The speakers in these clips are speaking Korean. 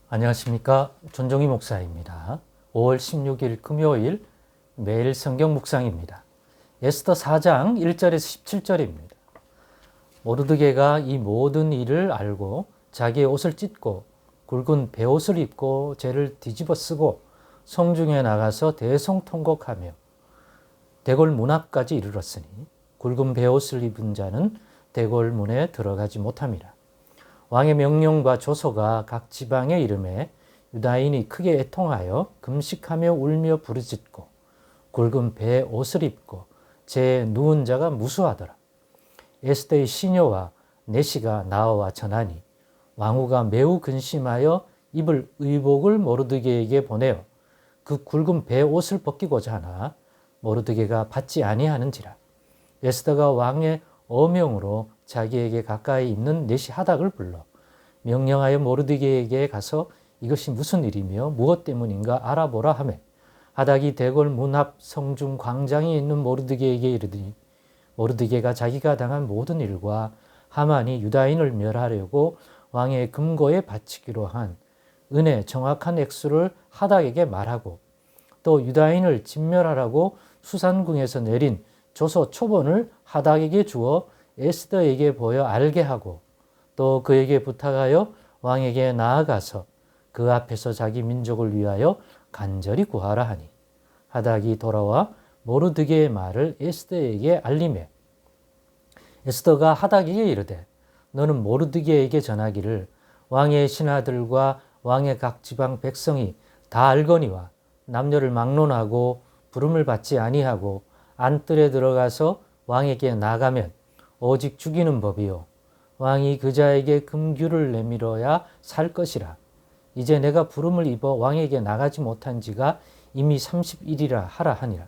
안녕하십니까. 존종희 목사입니다. 5월 16일 금요일 매일 성경 묵상입니다. 에스더 4장 1절에서 17절입니다. 모르드게가 이 모든 일을 알고 자기의 옷을 찢고 굵은 베옷을 입고 죄를 뒤집어 쓰고 성중에 나가서 대성통곡하며 대궐 문 앞까지 이르렀으니 굵은 베옷을 입은 자는 대궐 문에 들어가지 못함이라. 왕의 명령과 조서가 각 지방에 이름에 유다인이 크게 애통하여 금식하며 울며 부르짖고 굵은 배 옷을 입고 제 누운 자가 무수하더라. 에스더의 시녀와 내시가 나와 전하니 왕후가 매우 근심하여 입을 의복을 모르드게에게 보내어 그 굵은 배 옷을 벗기고자 하나 모르드게가 받지 아니하는지라. 에스더가 왕의 어명으로 자기에게 가까이 있는 내시 하닥을 불러 명령하여 모르드게에게 가서 이것이 무슨 일이며 무엇 때문인가 알아보라 하매 하닥이 대궐 문 앞 성중 광장에 있는 모르드게에게 이르더니 모르드게가 자기가 당한 모든 일과 하만이 유다인을 멸하려고 왕의 금고에 바치기로 한 은혜 정확한 액수를 하닥에게 말하고 또 유다인을 진멸하라고 수산궁에서 내린 조서 초본을 하닥에게 주어 에스더에게 보여 알게 하고 또 그에게 부탁하여 왕에게 나아가서 그 앞에서 자기 민족을 위하여 간절히 구하라 하니 하닥이 돌아와 모르드게의 말을 에스더에게 알리매 에스더가 하닥에게 이르되 너는 모르드게에게 전하기를 왕의 신하들과 왕의 각 지방 백성이 다 알거니와 남녀를 막론하고 부름을 받지 아니하고 안뜰에 들어가서 왕에게 나가면 오직 죽이는 법이요 왕이 그 자에게 금규를 내밀어야 살 것이라. 이제 내가 부름을 입어 왕에게 나가지 못한 지가 이미 30일이라 하라 하니라.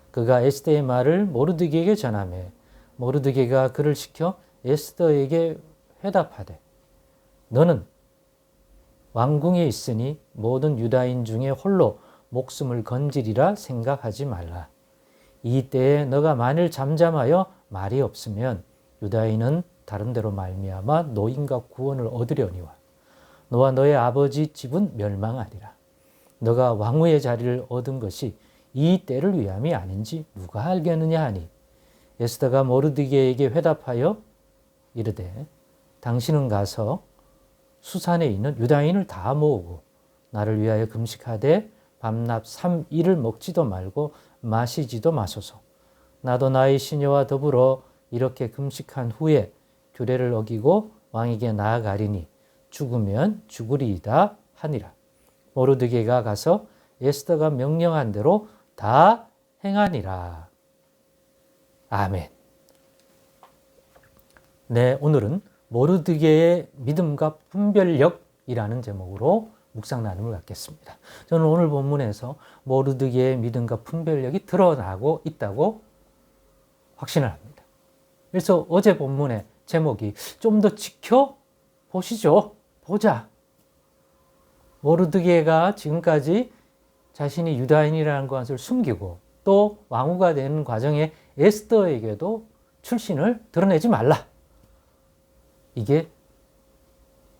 그가 에스더의 말을 모르드게에게 전하매 모르드게가 그를 시켜 에스더에게 회답하되 너는 왕궁에 있으니 모든 유다인 중에 홀로 목숨을 건지리라 생각하지 말라. 이 때에 너가 만일 잠잠하여 말이 없으면 유다인은 다른 데로 말미암아 노임과 구원을 얻으려니와 너와 너의 아버지 집은 멸망하리라. 너가 왕후의 자리를 얻은 것이 이 때를 위함이 아닌지 누가 알겠느냐 하니 에스더가 모르드게에게 회답하여 이르되 당신은 가서 수산에 있는 유다인을 다 모으고 나를 위하여 금식하되 밤낮 3일을 먹지도 말고 마시지도 마소서. 나도 나의 시녀와 더불어 이렇게 금식한 후에 규례를 어기고 왕에게 나아가리니 죽으면 죽으리이다 하니라. 모르드게가 가서 에스더가 명령한 대로 다 행하니라. 아멘. 네, 오늘은 모르드게의 믿음과 분별력이라는 제목으로 묵상 나눔을 갖겠습니다. 저는 오늘 본문에서 모르드게의 믿음과 분별력이 드러나고 있다고 확신을 합니다. 그래서 어제 본문의 제목이 좀 더 지켜보시죠. 보자. 모르드게가 지금까지 자신이 유다인이라는 것을 숨기고 또 왕후가 되는 과정에 에스더에게도 출신을 드러내지 말라. 이게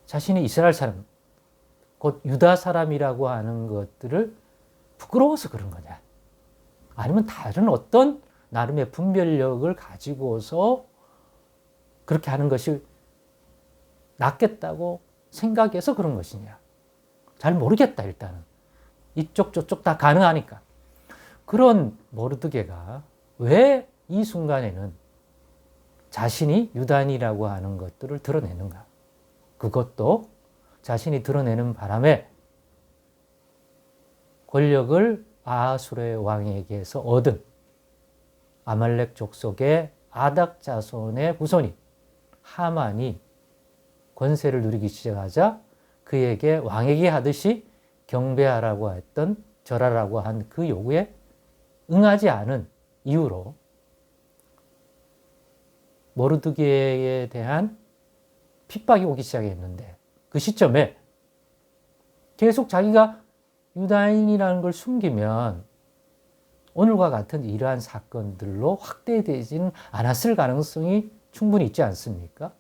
자신이 이스라엘 사람, 곧 유다 사람이라고 하는 것들을 부끄러워서 그런 거냐? 아니면 다른 어떤 나름의 분별력을 가지고서 그렇게 하는 것이 낫겠다고 생각해서 그런 것이냐? 잘 모르겠다, 일단은. 이쪽 저쪽 다 가능하니까. 그런 모르드게가 왜 이 순간에는 자신이 유다인이라고 하는 것들을 드러내는가? 그것도 자신이 드러내는 바람에 권력을 아하수르의 왕에게서 얻은 아말렉 족속의 아닥 자손의 후손인 하만이 권세를 누리기 시작하자 그에게 왕에게 하듯이 경배하라고 했던 절하라고 한 그 요구에 응하지 않은 이유로 모르드게에 대한 핍박이 오기 시작했는데 그 시점에 계속 자기가 유다인이라는 걸 숨기면 오늘과 같은 이러한 사건들로 확대되지는 않았을 가능성이 충분히 있지 않습니까?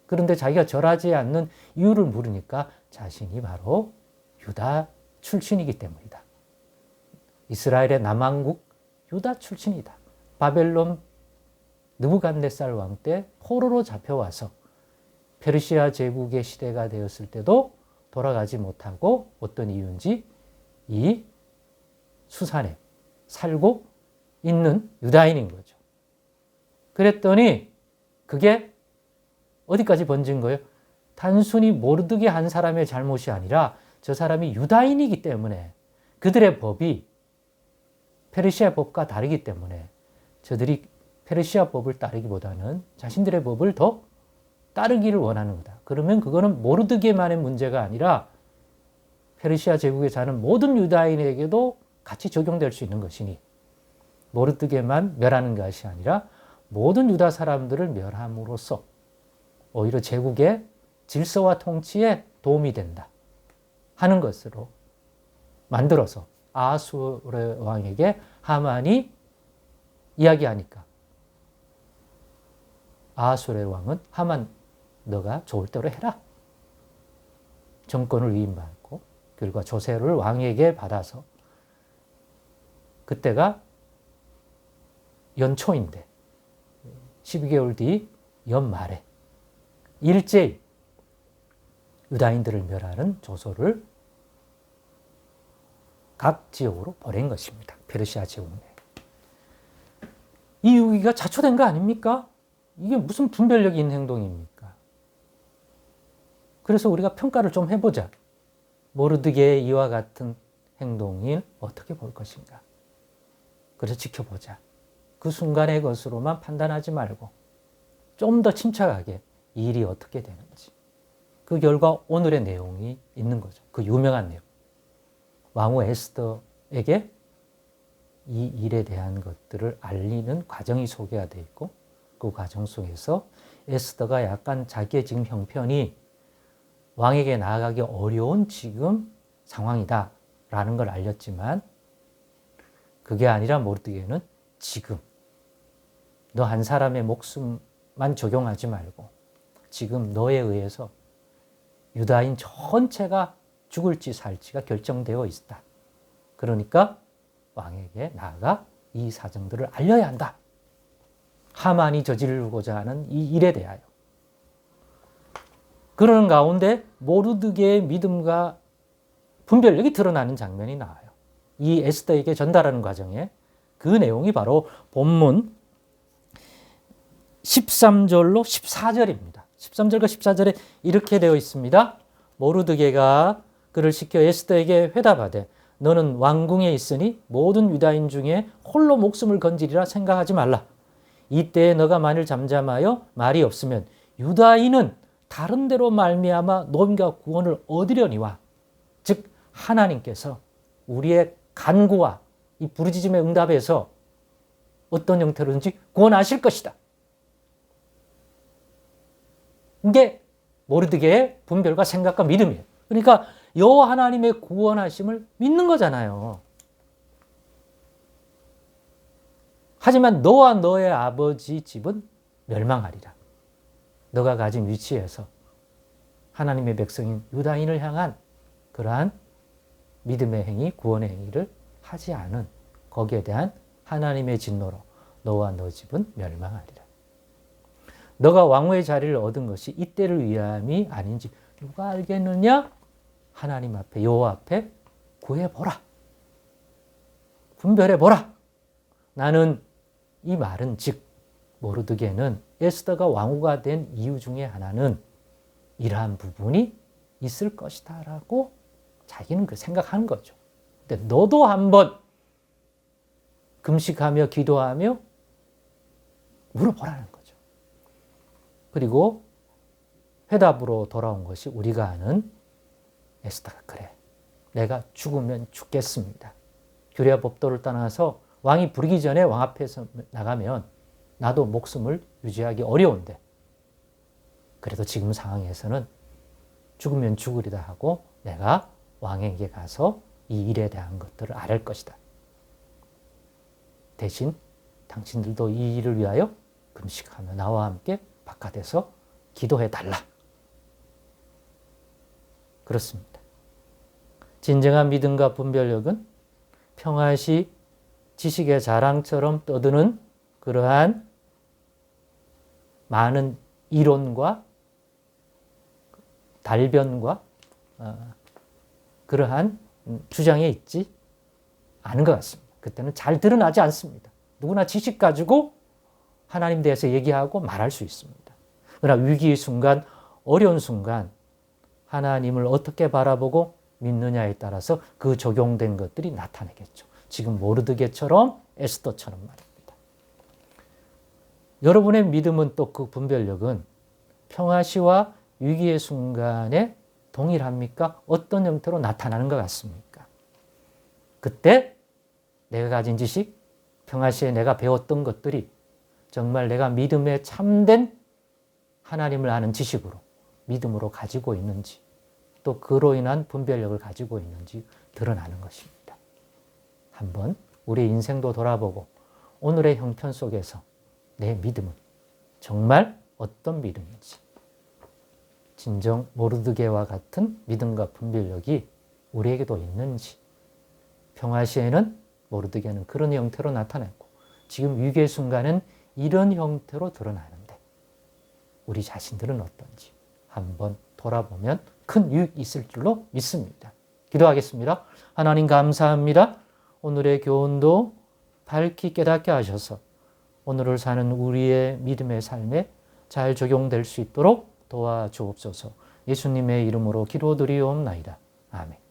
그런데 자기가 절하지 않는 이유를 물으니까 자신이 바로 유다 출신이기 때문이다. 이스라엘의 남왕국 유다 출신이다. 바벨론 느부갓네살 왕 때 포로로 잡혀와서 페르시아 제국의 시대가 되었을 때도 돌아가지 못하고 어떤 이유인지 이 수산에 살고 있는 유다인인 거죠. 그랬더니 그게 어디까지 번진 거예요? 단순히 모르드게 한 사람의 잘못이 아니라 저 사람이 유다인이기 때문에 그들의 법이 페르시아 법과 다르기 때문에 저들이 페르시아 법을 따르기보다는 자신들의 법을 더 따르기를 원하는 거다. 그러면 그거는 모르드게만의 문제가 아니라 페르시아 제국에 사는 모든 유다인에게도 같이 적용될 수 있는 것이니 모르드게만 멸하는 것이 아니라 모든 유다 사람들을 멸함으로써 오히려 제국의 질서와 통치에 도움이 된다 하는 것으로 만들어서 아하수르 왕에게 하만이 이야기하니까 아하수르 왕은 하만 너가 좋을 대로 해라. 정권을 위임받고 결과 조세를 왕에게 받아서 그때가 연초인데 12개월 뒤 연말에 일제히 유다인들을 멸하는 조소를 각 지역으로 보낸 것입니다. 페르시아 제국 내에. 이 유기가 자초된 거 아닙니까? 이게 무슨 분별력이 있는 행동입니까? 그래서 우리가 평가를 좀 해보자. 모르드게의 이와 같은 행동을 어떻게 볼 것인가? 그래서 지켜보자. 그 순간의 것으로만 판단하지 말고 좀 더 침착하게 이 일이 어떻게 되는지. 그 결과 오늘의 내용이 있는 거죠. 그 유명한 내용. 왕후 에스더에게 이 일에 대한 것들을 알리는 과정이 소개가 되어 있고 그 과정 속에서 에스더가 약간 자기의 지금 형편이 왕에게 나아가기 어려운 지금 상황이다라는 걸 알렸지만 그게 아니라 모르드게는 지금 너 한 사람의 목숨만 적용하지 말고 지금 너에 의해서 유다인 전체가 죽을지 살지가 결정되어 있다. 그러니까 왕에게 나아가 이 사정들을 알려야 한다. 하만이 저지르고자 하는 이 일에 대하여. 그러는 가운데 모르드게의 믿음과 분별력이 드러나는 장면이 나와요. 이 에스더에게 전달하는 과정에 그 내용이 바로 본문 13절로 14절입니다. 13절과 14절에 이렇게 되어 있습니다. 모르드게가 그를 시켜 에스더에게 회답하되 너는 왕궁에 있으니 모든 유다인 중에 홀로 목숨을 건지리라 생각하지 말라. 이때에 너가 만일 잠잠하여 말이 없으면 유다인은 다른 데로 말미암아 노임과 구원을 얻으려니와 즉 하나님께서 우리의 간구와 이 부르짖음의 응답에서 어떤 형태로든지 구원하실 것이다. 이게 모르드게의 분별과 생각과 믿음이에요. 그러니까 여호와 하나님의 구원하심을 믿는 거잖아요. 하지만 너와 너의 아버지 집은 멸망하리라. 너가 가진 위치에서 하나님의 백성인 유다인을 향한 그러한 믿음의 행위, 구원의 행위를 하지 않은 거기에 대한 하나님의 진노로 너와 너 집은 멸망하리라. 너가 왕후의 자리를 얻은 것이 이때를 위함이 아닌지 누가 알겠느냐? 하나님 앞에 여호와 앞에 구해보라. 분별해보라. 나는 이 말은 즉 모르드게는 에스더가 왕후가 된 이유 중에 하나는 이러한 부분이 있을 것이다 라고 자기는 그 생각하는 거죠. 근데 너도 한번 금식하며 기도하며 물어보라는 거죠. 그리고 회답으로 돌아온 것이 우리가 아는 에스더가 그래. 내가 죽으면 죽겠습니다. 규례와 법도를 떠나서 왕이 부르기 전에 왕 앞에서 나가면 나도 목숨을 유지하기 어려운데 그래도 지금 상황에서는 죽으면 죽으리다 하고 내가 왕에게 가서 이 일에 대한 것들을 아뢰 것이다. 대신 당신들도 이 일을 위하여 금식하며 나와 함께 바깥에서 기도해 달라. 그렇습니다. 진정한 믿음과 분별력은 평화시 지식의 자랑처럼 떠드는 그러한 많은 이론과 달변과 그러한 주장에 있지 않은 것 같습니다. 그때는 잘 드러나지 않습니다. 누구나 지식 가지고 하나님 대해서 얘기하고 말할 수 있습니다. 그러나 위기의 순간, 어려운 순간 하나님을 어떻게 바라보고 믿느냐에 따라서 그 적용된 것들이 나타나겠죠. 지금 모르드게처럼 에스더처럼 말입니다. 여러분의 믿음은 또 그 분별력은 평화시와 위기의 순간에 동일합니까? 어떤 형태로 나타나는 것 같습니까? 그때 내가 가진 지식, 평화시에 내가 배웠던 것들이 정말 내가 믿음에 참된 하나님을 아는 지식으로, 믿음으로 가지고 있는지, 또 그로 인한 분별력을 가지고 있는지 드러나는 것입니다. 한번 우리 인생도 돌아보고 오늘의 형편 속에서 내 믿음은 정말 어떤 믿음인지, 진정 모르드게와 같은 믿음과 분별력이 우리에게도 있는지, 평화시에는 모르드게는 그런 형태로 나타났고 지금 위기의 순간은 이런 형태로 드러나는데 우리 자신들은 어떤지 한번 돌아보면 큰 유익이 있을 줄로 믿습니다. 기도하겠습니다. 하나님 감사합니다. 오늘의 교훈도 밝히 깨닫게 하셔서 오늘을 사는 우리의 믿음의 삶에 잘 적용될 수 있도록 도와주옵소서. 예수님의 이름으로 기도드리옵나이다. 아멘.